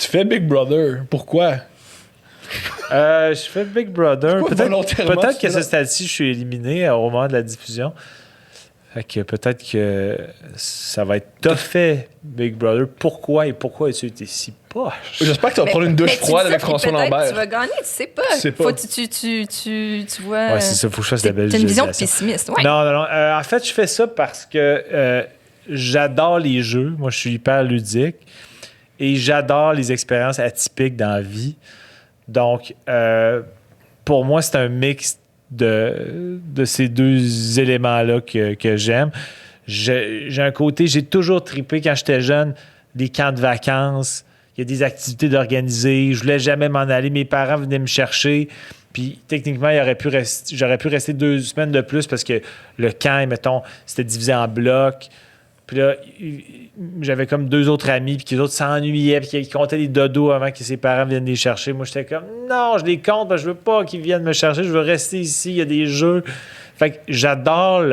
Tu fais Big Brother. Pourquoi? Je fais Big Brother. Peut-être que ce stade-ci, je suis éliminé au moment de la diffusion. Fait que peut-être que ça va être tough fait, Big Brother. Pourquoi as-tu été si poche? J'espère que tu vas prendre une douche froide avec François Lambert. Tu vas gagner, tu sais pas. Faut que tu vois. Ouais, c'est ça, faut que je fasse la belle T'as une vision pessimiste. Ouais. Non. En fait, je fais ça parce que j'adore les jeux. Moi, je suis hyper ludique. Et j'adore les expériences atypiques dans la vie. Donc, pour moi, c'est un mix de ces deux éléments-là que j'aime. J'ai un côté, j'ai toujours trippé quand j'étais jeune, des camps de vacances, il y a des activités d'organiser, je voulais jamais m'en aller, mes parents venaient me chercher, puis techniquement, j'aurais pu rester 2 semaines de plus parce que le camp, mettons, c'était divisé en blocs. Puis là, j'avais comme 2 autres amis, puis les autres s'ennuyaient, puis ils comptaient les dodos avant que ses parents viennent les chercher. Moi, j'étais comme, non, je les compte, parce que je veux pas qu'ils viennent me chercher, je veux rester ici, il y a des jeux. Fait que j'adore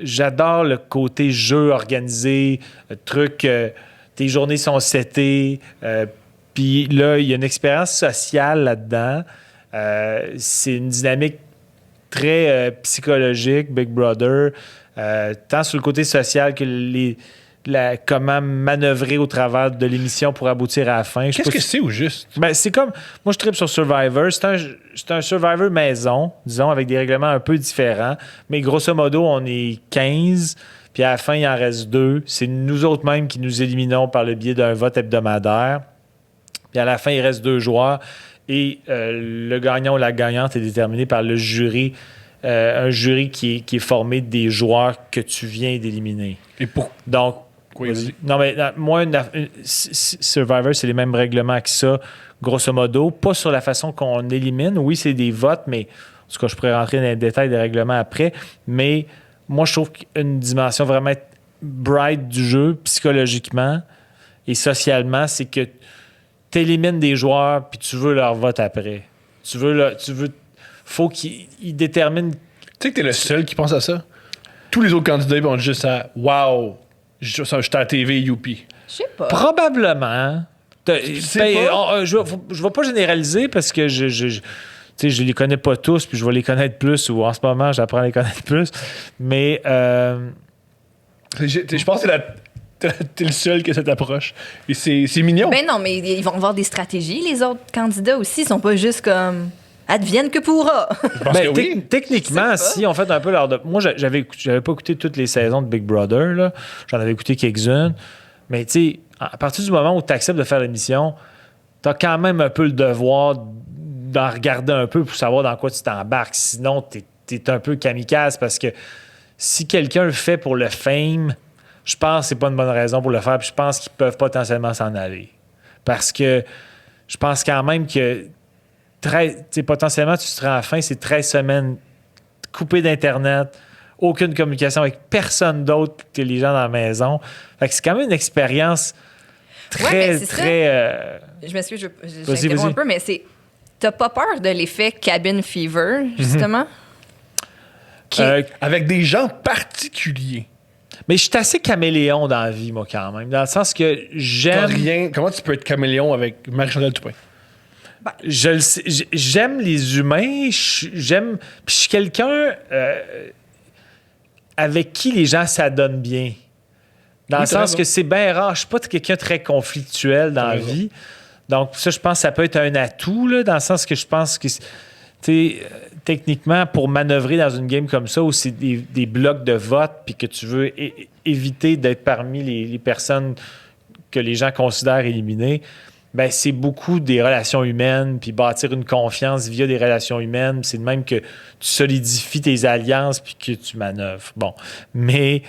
j'adore le côté jeu organisé, le truc, tes journées sont setées, puis là, il y a une expérience sociale là-dedans. C'est une dynamique très psychologique, Big Brother. Tant sur le côté social que comment manœuvrer au travers de l'émission pour aboutir à la fin. Qu'est-ce que c'est au juste? Ben, c'est comme... Moi, je tripe sur Survivor. C'est un Survivor maison, disons, avec des règlements un peu différents. Mais grosso modo, on est 15, puis à la fin, il en reste 2. C'est nous autres mêmes qui nous éliminons par le biais d'un vote hebdomadaire. Puis à la fin, il reste 2 joueurs. Et le gagnant ou la gagnante est déterminé par le jury. Un jury qui est formé des joueurs que tu viens d'éliminer. Et pour... Donc, non, mais moi, Survivor, c'est les mêmes règlements que ça, grosso modo. Pas sur la façon qu'on élimine. Oui, c'est des votes, mais en tout cas, je pourrais rentrer dans les détails des règlements après. Mais moi, je trouve qu'une dimension vraiment bright du jeu, psychologiquement et socialement, c'est que tu élimines des joueurs puis tu veux leur vote après. Faut qu'ils déterminent. Tu sais que t'es le seul qui pense à ça? Tous les autres candidats vont juste à wow, j'étais à la TV, youpi. Je sais pas. Probablement. Je vais pas généraliser parce que je les connais pas tous, puis je vais les connaître plus, ou en ce moment, j'apprends à les connaître plus. Mais. Je pense que t'es le seul qui a cette approche. Et c'est mignon. Ben non, mais ils vont avoir des stratégies. Les autres candidats aussi, ils sont pas juste comme. Advienne que pourra. Ben, oui. Techniquement, si on fait un peu leur... Moi, j'avais pas écouté toutes les saisons de Big Brother. Là. J'en avais écouté quelques-unes. Mais tu sais, à partir du moment où tu acceptes de faire l'émission, tu as quand même un peu le devoir d'en regarder un peu pour savoir dans quoi tu t'embarques. Sinon, tu es un peu kamikaze parce que si quelqu'un le fait pour le fame, je pense que c'est pas une bonne raison pour le faire. Puis je pense qu'ils peuvent potentiellement s'en aller. Parce que je pense quand même que potentiellement, tu seras à la fin, c'est 13 semaines coupé d'Internet, aucune communication avec personne d'autre que les gens dans la maison. Fait que c'est quand même une expérience très... Je m'excuse, j'interromps un peu, mais t'as pas peur de l'effet cabin fever, justement? Avec des gens particuliers. Mais je suis assez caméléon dans la vie, moi, quand même. Dans le sens que j'aime... Comment tu peux être caméléon avec Marie-Chantal Toupin? J'aime les humains, puis je suis quelqu'un avec qui les gens s'adonnent bien. Dans le sens que c'est bien rare. Je suis pas quelqu'un de très conflictuel dans la vie. Donc, ça, je pense que ça peut être un atout, là, dans le sens que je pense que, techniquement, pour manœuvrer dans une game comme ça, où c'est des blocs de vote, puis que tu veux éviter d'être parmi les personnes que les gens considèrent éliminées, ben, c'est beaucoup des relations humaines, puis bâtir une confiance via des relations humaines. C'est de même que tu solidifies tes alliances puis que tu manœuvres. Bon. Mais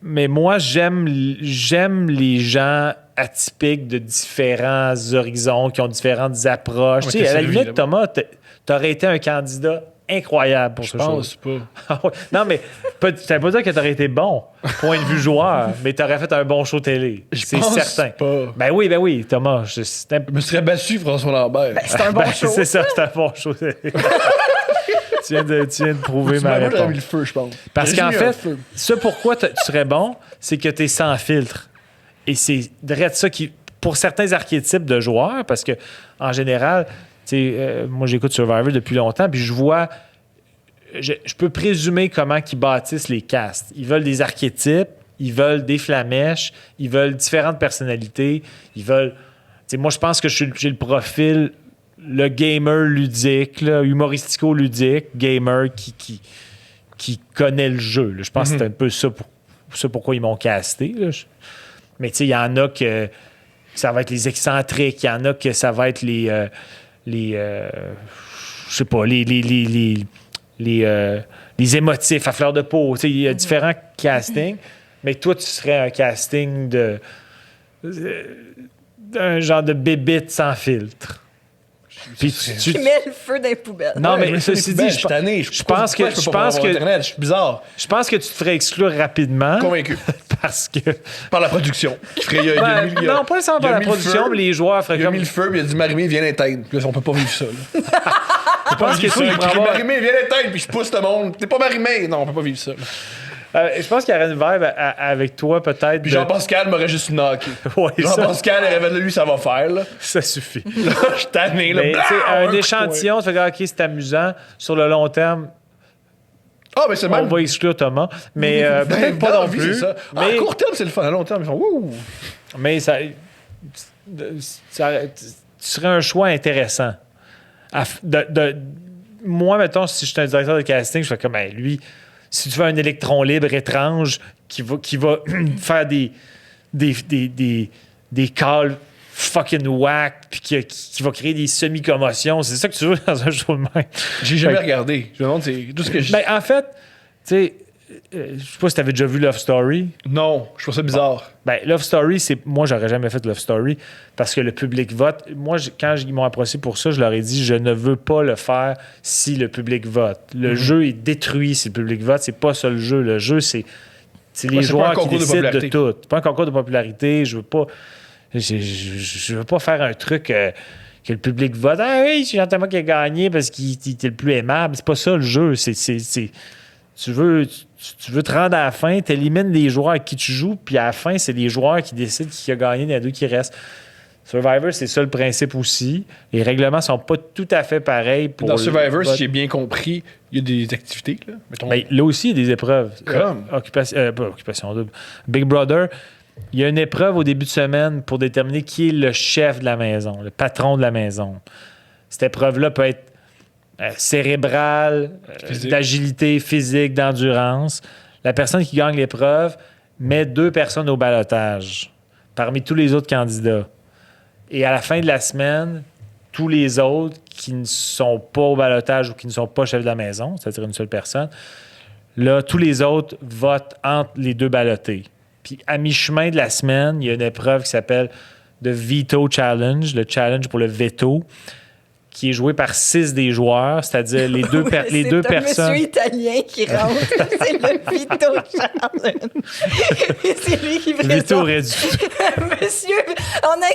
moi, j'aime les gens atypiques de différents horizons, qui ont différentes approches. Tu sais, à la limite, Thomas, t'aurais été un candidat incroyable pour ce show. Je pense pas. Non, mais ça veut pas dire que t'aurais été bon, point de vue joueur, mais t'aurais fait un bon show télé. C'est certain. Pas. Ben oui, Thomas. Je me serais battu, François Lambert. Ben, c'est un bon show. C'est ça, c'est un bon show télé. Tu viens de prouver ma réponse. J'aurais mis le feu, je pense. Parce qu'en fait, ce pourquoi tu serais bon, c'est que t'es sans filtre. Et c'est direct ça qui, pour certains archétypes de joueurs, parce que en général, moi j'écoute Survivor depuis longtemps, puis je vois, je peux présumer comment ils bâtissent les castes. Ils veulent des archétypes, ils veulent des flamèches, ils veulent différentes personnalités, ils veulent... moi, je pense que j'ai le profil, le gamer ludique, là, humoristico-ludique, gamer qui connaît le jeu. Là. Je pense que c'est un peu ça, pourquoi ils m'ont casté. Là. Mais il y en a que ça va être les excentriques, il y en a que ça va être les émotifs à fleur de peau. Il y a différents castings. Mais toi, tu serais un casting d'un genre de bébite sans filtre. Puis tu mets le feu dans les poubelles. Non, mais ceci dit, je pense que Internet, je suis bizarre. Je pense que tu te ferais exclure rapidement. Convaincu. Parce que... Par la production. Non, pas nécessairement par la production, mais les joueurs feraient comme... Il a mis le feu, puis il a dit Marimé, viens l'éteindre. Puis là, on peut pas vivre ça. Je pense que Marimé, viens l'éteindre, puis je pousse le monde. T'es pas Marimé. Non, on peut pas vivre ça. Je pense qu'il y aurait une vibe avec toi, peut-être. Puis Jean-Pascal m'aurait juste knocké. Ouais, Jean-Pascal rêvait de lui, ça va faire. Là. Ça suffit. Là, je suis tanné. Là, un échantillon, tu fais OK, c'est amusant. Sur le long terme, mais c'est on va exclure Thomas. Mais peut-être pas non plus. Ça. Mais... à court terme, c'est le fun. À long terme, ils font wouh. Mais ça serait un choix intéressant. Moi, mettons, si je suis un directeur de casting, je fais comme lui. Si tu veux un électron libre étrange qui va faire des calls fucking whack puis qui va créer des semi-commotions, c'est ça que tu veux dans un show de même. J'ai jamais regardé. Je me demande, c'est tout ce que Ben, en fait, tu sais, je sais pas si tu avais déjà vu Love Story. Non, je trouve ça bizarre. Ben, Love Story, moi, j'aurais jamais fait Love Story parce que le public vote. Moi, quand ils m'ont approché pour ça, je leur ai dit je ne veux pas le faire si le public vote. Le jeu est détruit si le public vote. C'est pas ça le jeu. Le jeu, c'est les joueurs qui décident de tout. C'est pas un concours de popularité. Je veux pas. Je veux pas faire un truc que le public vote. Ah oui, c'est Jean-Thomas qui a gagné parce qu'il était le plus aimable. C'est pas ça le jeu. Tu veux te rendre à la fin, tu élimines les joueurs avec qui tu joues, puis à la fin, c'est les joueurs qui décident qui a gagné des deux qui restent. Survivor, c'est ça le principe aussi. Les règlements sont pas tout à fait pareils. Dans Survivor, si j'ai bien compris, il y a des activités. Là, ben, là aussi, il y a des épreuves. Comme? Pas occupation double. Big Brother, il y a une épreuve au début de semaine pour déterminer qui est le chef de la maison, le patron de la maison. Cette épreuve-là peut être cérébrale, d'agilité physique, d'endurance. La personne qui gagne l'épreuve met 2 personnes au ballottage parmi tous les autres candidats. Et à la fin de la semaine, tous les autres qui ne sont pas au ballottage ou qui ne sont pas chefs de la maison, c'est-à-dire une seule personne, là, tous les autres votent entre les 2 ballotés. Puis à mi-chemin de la semaine, il y a une épreuve qui s'appelle The Veto Challenge, le challenge pour le veto, qui est joué par 6 des joueurs, c'est-à-dire les deux personnes. C'est un monsieur italien qui rentre. C'est le Vito Challenge. C'est lui qui présente. Vito réduit. Monsieur, on a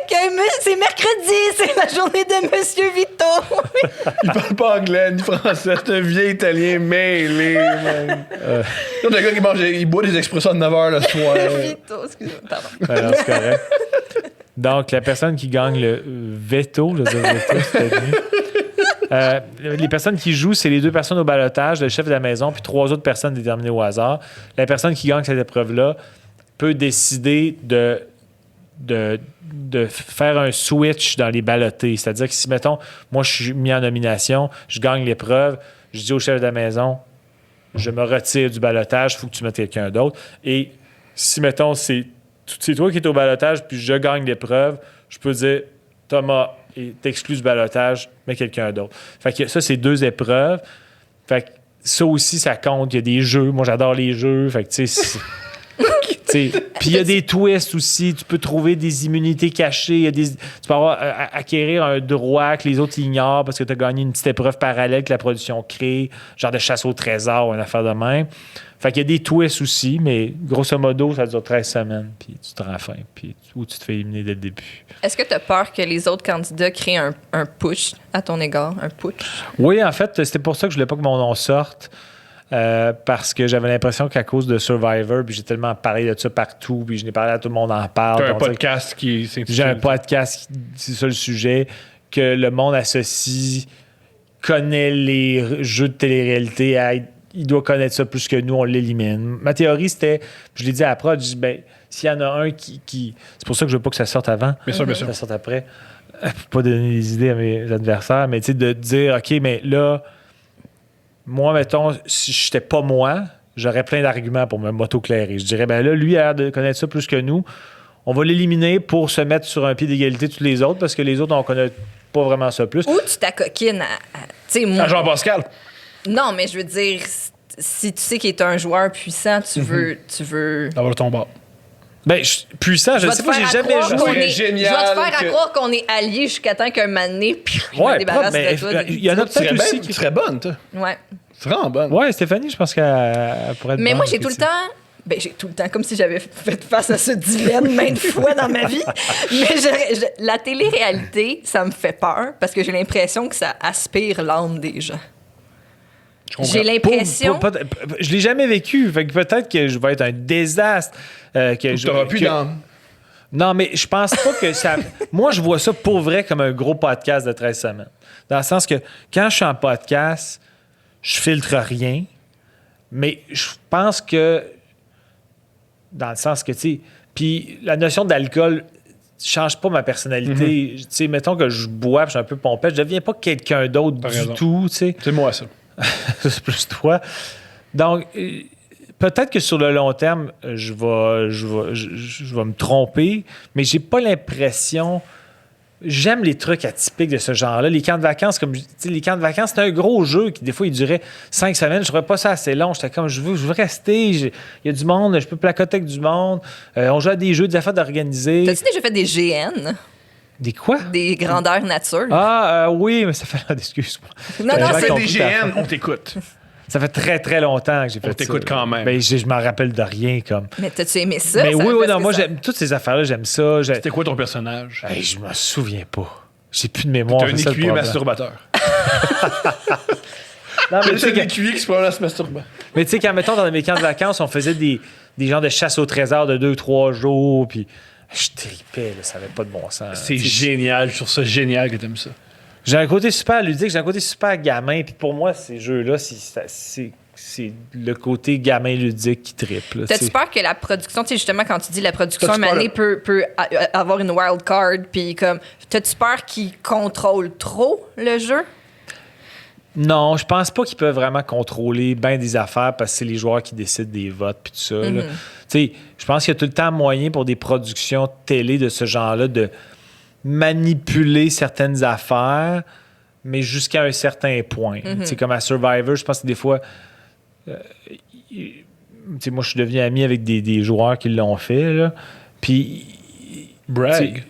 c'est mercredi, c'est la journée de Monsieur Vito. Il parle pas anglais ni français, c'est un vieux italien mêlé. C'est un gars il boit des expressions de 9h le soir. Vito, excusez-moi, pardon. Alors, c'est correct. Donc, la personne qui gagne le veto, je veux dire veto, c'est les personnes qui jouent, c'est les 2 personnes au ballottage, le chef de la maison, puis 3 autres personnes déterminées au hasard. La personne qui gagne cette épreuve-là peut décider de faire un switch dans les ballotés. C'est-à-dire que si, mettons, moi, je suis mis en nomination, je gagne l'épreuve, je dis au chef de la maison, je me retire du ballotage, il faut que tu mettes quelqu'un d'autre. Et si, mettons, c'est toi qui es au ballottage, puis je gagne l'épreuve, je peux dire, Thomas, t'exclus du ballottage, mets quelqu'un d'autre. Fait que ça, c'est 2 épreuves. Fait que ça aussi, ça compte. Il y a des jeux. Moi, j'adore les jeux. Fait que, tu sais, puis il y a des twists aussi. Tu peux trouver des immunités cachées. Tu peux acquérir un droit que les autres ignorent parce que tu as gagné une petite épreuve parallèle que la production crée, genre de chasse au trésor ou une affaire de même. Fait qu'il y a des twists aussi, mais grosso modo, ça dure 13 semaines, puis tu te rends fin, ou tu te fais éliminer dès le début. Est-ce que tu as peur que les autres candidats créent un push à ton égard, un putsch? Oui, en fait, c'était pour ça que je voulais pas que mon nom sorte. parce que j'avais l'impression qu'à cause de Survivor, puis j'ai tellement parlé de ça partout, puis je n'ai parlé à tout le monde en parle. T'as un podcast qui s'intitule... J'ai un podcast, c'est ça le sujet, que le monde associe, connaît les jeux de télé-réalité à... Il doit connaître ça plus que nous, on l'élimine. Ma théorie, c'était, je l'ai dit à la prod, je dis, ben, s'il y en a un qui... C'est pour ça que je veux pas que ça sorte avant. Bien sûr, bien sûr. Ça sorte après. Pour pas donner des idées à mes adversaires, mais tu sais, de dire, OK, mais là... Moi, mettons, si je n'étais pas moi, j'aurais plein d'arguments pour m'auto-clairer. Je dirais, ben là, lui a l'air de connaître ça plus que nous. On va l'éliminer pour se mettre sur un pied d'égalité tous les autres, parce que les autres, on ne connaît pas vraiment ça plus. Ou tu t'acoquines à Jean-Pascal. Non, mais je veux dire, si tu sais qu'il est un joueur puissant, tu veux... D'avoir ton bord. Ben, puissant, je ne sais pas, j'ai jamais joué. Je vais te faire croire qu'on est alliés jusqu'à temps qu'un moment donné, puis je me débarrasse de toi. Il y en a peut-être aussi qui serait bonne, toi. Ouais. Tu serais vraiment bonne. Ouais, Stéphanie, je pense qu'elle pourrait être Mais bonne, moi, j'ai tout le temps... Ben, j'ai tout le temps, comme si j'avais fait face à ce dilemme maintes fois dans ma vie. Mais la télé-réalité, ça me fait peur parce que j'ai l'impression que ça aspire l'âme des gens. J'ai l'impression... Je l'ai jamais vécu, fait que peut-être que je vais être un désastre. Tu n'auras plus d'âme. Non, mais je pense pas que ça... Moi, je vois ça pour vrai comme un gros podcast de 13 semaines. Dans le sens que quand je suis en podcast, je filtre rien, mais je pense que... Dans le sens que, tu sais... Puis la notion d'alcool change pas ma personnalité. Tu sais, mettons que je bois, puis je suis un peu pompette, je deviens pas quelqu'un d'autre du tout, tu sais. C'est moi, ça. C'est plus toi. Donc, peut-être que sur le long terme, je vais me tromper, mais j'ai pas l'impression... J'aime les trucs atypiques de ce genre-là. Les camps de vacances, les camps de vacances, c'est un gros jeu qui, des fois, il durait 5 semaines. Je trouvais pas ça assez long. J'étais comme, je veux rester. Il y a du monde, je peux placoter avec du monde. On joue à des jeux, des affaires d'organiser. T'as-tu déjà fait des GN? Des quoi? Des grandeurs nature. Oui, mais ça fait... Excuse-moi. Non, c'est des GN, on t'écoute. Ça fait très, très longtemps que j'ai fait ça. On t'écoute quand même. Ben, je m'en rappelle de rien. Comme. Mais t'as-tu aimé ça? Mais oui, non, moi, j'aime toutes ces affaires-là, j'aime ça. C'était quoi ton personnage? Hey, je me souviens pas. J'ai plus de mémoire. T'es un écuyer masturbateur. Non, mais c'est un écuyer qui se prend à se masturber. Mais tu sais, quand, mettons, dans mes camps de vacances, on faisait des genres de chasse au trésor de 2-3 jours, puis je tripais, là, ça avait pas de bon sens. C'est génial, je trouve ça génial que t'aimes ça. J'ai un côté super ludique, j'ai un côté super gamin, puis pour moi, ces jeux-là, c'est le côté gamin ludique qui triple. T'as-tu peur que la production, tu sais, justement, quand tu dis la production, à un moment donné, peut avoir une wild card, puis comme, t'as-tu peur qu'ils contrôlent trop le jeu? Non, je pense pas qu'ils peuvent vraiment contrôler bien des affaires parce que c'est les joueurs qui décident des votes puis tout ça. Tu sais, je pense qu'il y a tout le temps moyen pour des productions télé de ce genre-là de manipuler certaines affaires, mais jusqu'à un certain point. C'est comme à Survivor, je pense que des fois... moi, je suis devenu ami avec des joueurs qui l'ont fait, là. Puis... Brag.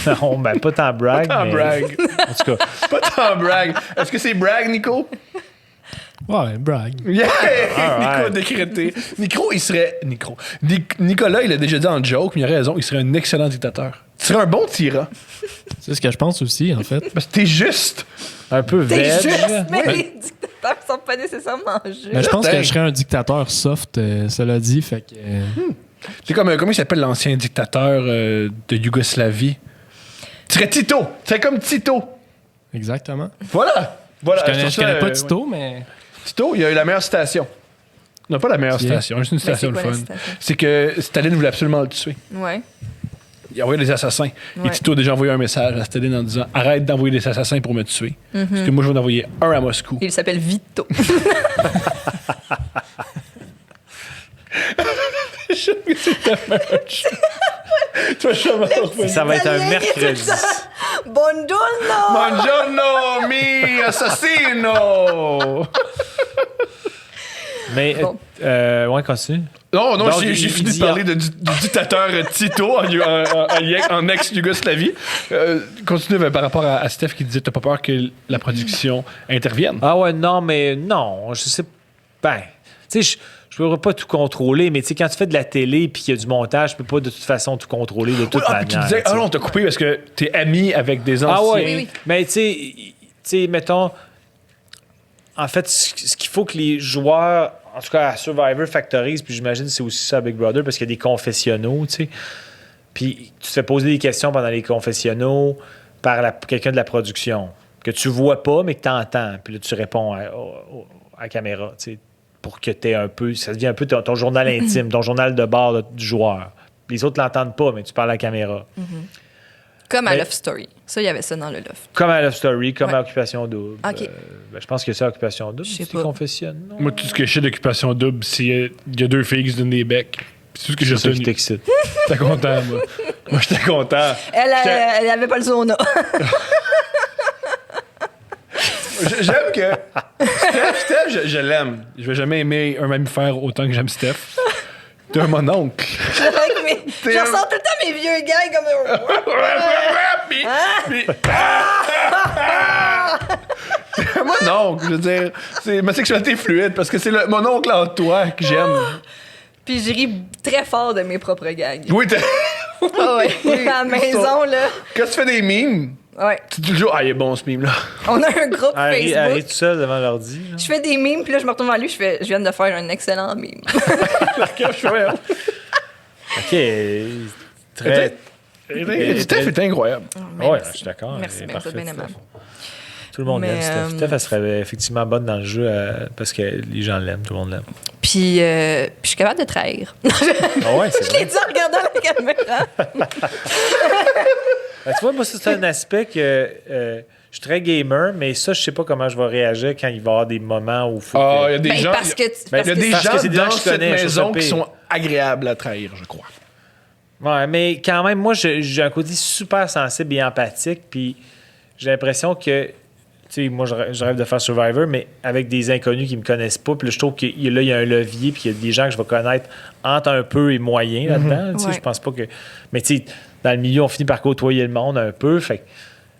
Non, ben pas tant brag. Pas tant brag. En tout cas... Pas tant brag. Est-ce que c'est brag, Nico? Ouais, brag. Yeah! Right. Nico décrété. Nicolas, il a déjà dit en joke, mais il a raison, il serait un excellent dictateur. Tu serais un bon tyran. C'est ce que je pense aussi, en fait. Parce que t'es juste. Un peu T'es veg. juste, mais les dictateurs sont pas nécessairement justes. Mais je pense que je serais un dictateur soft, cela dit, fait que... C'est comme, comment il s'appelle l'ancien dictateur de Yougoslavie? Tu serais Tito. Tu serais comme Tito. Exactement. Voilà. Je connais pas Tito, mais... Tito, il a eu la meilleure citation. Non, pas la meilleure citation, juste une citation de fun. C'est que Staline voulait absolument le tuer. Ouais. Il a envoyé des assassins. Ouais. Et Tito a déjà envoyé un message à Staline en disant « Arrête d'envoyer des assassins pour me tuer. Parce que moi, je vais en envoyer un à Moscou. » Il s'appelle Vito. Ça va être un mercredi. Buongiorno! Buongiorno, mi assassino! Mais, bon. Ouais, continue. Non, Donc, j'ai fini de parler du dictateur Tito en ex-Yougoslavie. Continue par rapport à Steph qui disait t'as pas peur que la production intervienne? Ah ouais, non, mais non, je sais. Ben, tu sais, je peux pas tout contrôler, mais tu sais, quand tu fais de la télé puis qu'il y a du montage, je peux pas de toute façon tout contrôler de toute manière. Tu disais, non, t'as coupé parce que t'es ami avec des anciens. Ah ouais, oui. Mais tu sais, mettons, en fait, ce qu'il faut que les joueurs, en tout cas à Survivor, factorisent, puis j'imagine que c'est aussi ça à Big Brother, parce qu'il y a des confessionnaux, tu sais. Puis tu te fais poser des questions pendant les confessionnaux par quelqu'un de la production que tu vois pas, mais que tu entends. Puis là, tu réponds à la caméra, tu sais, pour que tu aies un peu... Ça devient un peu ton journal intime, ton journal de bord là, du joueur. Les autres l'entendent pas, mais tu parles à la caméra. Comme à Love Story. Ça, il y avait ça dans le Loft. Comme à Love Story, comme à Occupation Double. OK. Je pense que c'est Occupation Double. Je sais C'est pas. confessionnaux. Moi, tout ce que je sais d'Occupation Double, c'est il y a 2 filles qui se donnent des becs. C'est tout ce que j'ai C'est ça qui retenu. t'excite. J'étais content, moi. Moi, j'étais content. Elle avait pas le zona. J'aime que... Steph, je l'aime. Je vais jamais aimer un mammifère autant que j'aime Steph. T'es un mononcle. Je ressens tout le temps mes vieux gars comme... T'es un mononcle, je veux dire. C'est ma sexualité fluide parce que c'est mon oncle en toi que j'aime. Puis je ris très fort de mes propres gags. Oui, Ah ouais. À la maison, là. quand tu fais des mimes, Ouais. tu dis toujours, ah, il est bon ce mime-là. On a un groupe Elle rit Facebook. tout seul devant l'ordi. là. Je fais des mimes, puis là, je me retourne vers lui, je viens de faire un excellent mime. OK. Très... Steph est incroyable. Ouais, je suis d'accord. Merci, elle est bien, vous êtes bien parfaite, aimable. Steph. Tout le monde Mais, l'aime, Steph. Steph, elle serait effectivement bonne dans le jeu parce que les gens l'aiment, tout le monde l'aime. Puis je suis capable de trahir. Ah ouais, c'est Je l'ai vrai. dit en regardant la caméra. Ben, tu vois, moi, ça, c'est un aspect que je suis très gamer, mais ça, je sais pas comment je vais réagir quand il va y avoir des moments où il faut Ah, il que... y a des Ben, gens. parce que Il y a des parce gens que c'est des gens dans que je cette connais, je trouve ça maison qui pire. sont agréables à trahir, je crois. Ouais, mais quand même, moi, j'ai un côté super sensible et empathique, puis j'ai l'impression que, tu sais, moi, je rêve de faire Survivor, mais avec des inconnus qui me connaissent pas, puis là, je trouve qu'il y a un levier, puis il y a des gens que je vais connaître entre un peu et moyen là-dedans, tu sais, Ouais. je pense pas que... Mais tu sais, dans le milieu, on finit par côtoyer le monde un peu, fait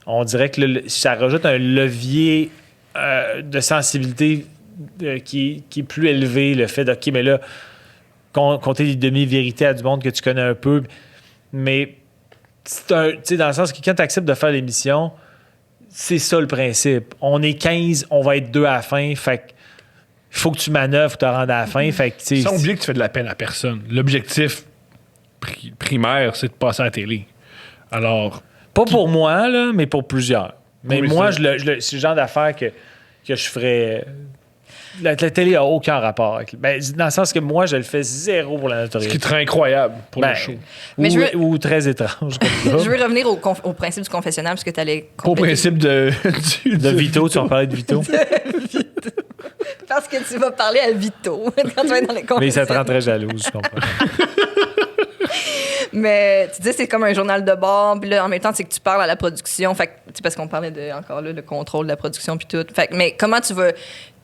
on dirait que ça rajoute un levier de sensibilité qui est plus élevé, le fait de, OK, mais là, compter des demi-vérités à du monde que tu connais un peu. Mais, tu sais, dans le sens que quand tu acceptes de faire l'émission, c'est ça le principe. On est 15, on va être 2 à la fin. Fait que faut que tu manœuvres pour te rendre à la fin. Fait que, tu sais, Sans oublier que tu fais de la peine à personne. L'objectif primaire, c'est de passer à la télé. Alors, pas pour moi, là, mais pour plusieurs. Mais Oui, moi, c'est- c'est le genre d'affaire que je ferais. La télé n'a aucun rapport avec. Ben, dans le sens que moi, je le fais zéro pour la ce notoriété. qui est très incroyable pour Ben, le show. Mais ou très étrange. Comme ça. Je veux revenir au principe du confessionnal, parce que tu allais Pas au principe de De Vito, tu vas parler de Vito. Parce que tu vas parler à Vito quand tu vas être dans les confessionnals. Mais ça te rend très jalouse, je comprends. Mais tu dis c'est comme un journal de bord, puis là en même temps c'est que tu parles à la production, fait que, tu sais, parce qu'on parlait encore là le contrôle de la production puis tout. Fait que, mais comment tu vas,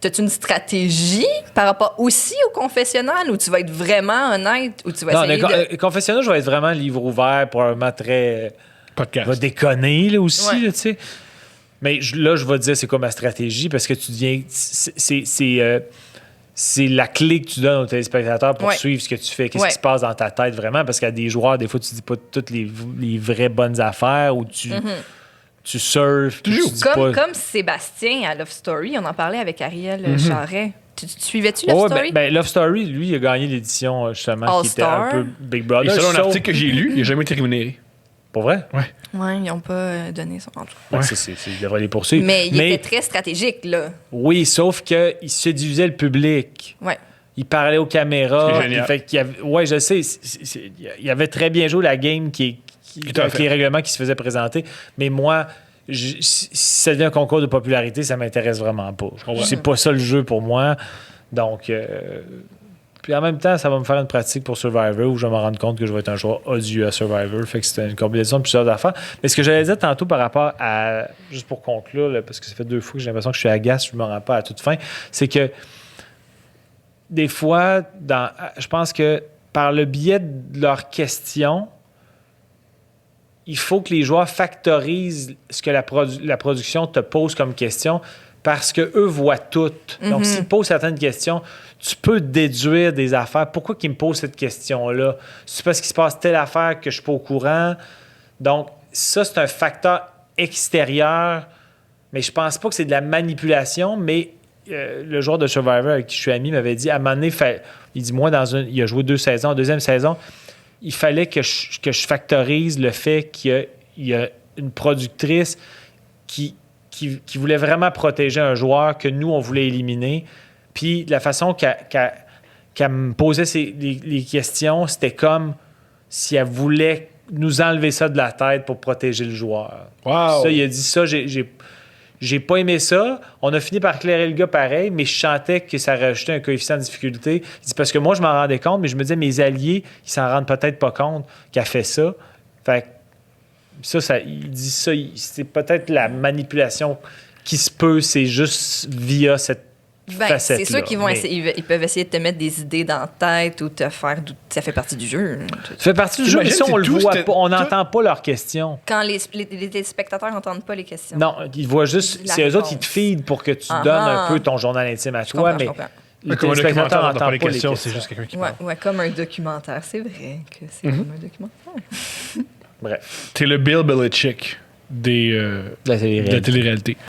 t'as-tu une stratégie par rapport aussi au confessionnal, ou tu vas être vraiment honnête, ou tu vas Non, essayer de... confessionnal, je vais être vraiment livre ouvert, probablement très. podcast. Va déconner là aussi, Ouais. là, tu sais. Mais là, je vais te dire c'est quoi ma stratégie parce que tu deviens. C'est la clé que tu donnes aux téléspectateurs pour Ouais. suivre ce que tu fais, qu'est-ce Ouais. qui se passe dans ta tête vraiment, parce qu'il y a des joueurs, des fois, tu dis pas toutes les vraies bonnes affaires ou tu surfes, puis tu dis Comme, pas. comme Sébastien à Love Story, on en parlait avec Ariel Charret. Tu suivais-tu Love Ouais, Story? ben, Love Story, lui, il a gagné l'édition justement qui était un All-Star. peu Big Et Brother. selon un sauf- article que j'ai lu, il n'a jamais été rémunéré. Pour vrai? Ouais, ils n'ont pas donné son entour. Ouais. Ouais. Il devrait les poursuivre. Mais il était très stratégique, là. Oui, sauf qu'il séduisait le public. Ouais. Il parlait aux caméras. C'est génial. Fait qu'il y avait- ouais, je sais. Il avait très bien joué la game Tout à avec fait. les règlements qui se faisaient présenter. Mais moi, si ça devient un concours de popularité, ça m'intéresse vraiment pas. C'est pas ça le jeu pour moi. Donc, puis en même temps, ça va me faire une pratique pour Survivor où je vais me rendre compte que je vais être un joueur odieux à Survivor. Fait que c'était une combinaison de plusieurs affaires. Mais ce que j'allais dire tantôt par rapport à, juste pour conclure, là, parce que ça fait 2 fois que j'ai l'impression que je suis agace, je me rends pas à toute fin, c'est que des fois, je pense que par le biais de leurs questions, il faut que les joueurs factorisent ce que la production te pose comme question parce qu'eux voient tout. Donc, s'ils posent certaines questions, tu peux déduire des affaires. Pourquoi qu'ils me posent cette question-là? C'est parce qu'il se passe telle affaire que je ne suis pas au courant. Donc, ça, c'est un facteur extérieur, mais je pense pas que c'est de la manipulation, mais le joueur de Survivor avec qui je suis ami m'avait dit, à un moment donné, il dit, moi, il a joué 2 saisons, deuxième saison, il fallait que je factorise le fait qu'il y a une productrice qui voulait vraiment protéger un joueur que nous, on voulait éliminer. Puis la façon qu'elle me posait les questions, c'était comme si elle voulait nous enlever ça de la tête pour protéger le joueur. Wow. Ça, il a dit ça, j'ai pas aimé ça. On a fini par clairer le gars pareil, mais je sentais que ça rajoutait un coefficient de difficulté. Il dit, parce que moi, je m'en rendais compte, mais je me disais, mes alliés, ils s'en rendent peut-être pas compte qu'elle fait ça. Fait que ça, il dit ça, c'est peut-être la manipulation qui se peut, c'est juste via cette facette-là. C'est sûr qu'ils vont essayer, ils peuvent essayer de te mettre des idées dans la tête ou te faire douter. Ça fait partie du jeu. Ça fait partie du jeu, mais ça, on le voit pas. On n'entend pas leurs questions. Quand les spectateurs n'entendent pas les questions. Non, ils voient juste... C'est eux autres qui te feedent pour que tu donnes un peu ton journal intime à toi, mais... Comme un documentaire, on n'entend pas les questions, c'est juste quelqu'un qui parle. Ouais, comme un documentaire. C'est vrai que c'est comme un documentaire. Bref. T'es le Bill Belichick de la télé-réalité.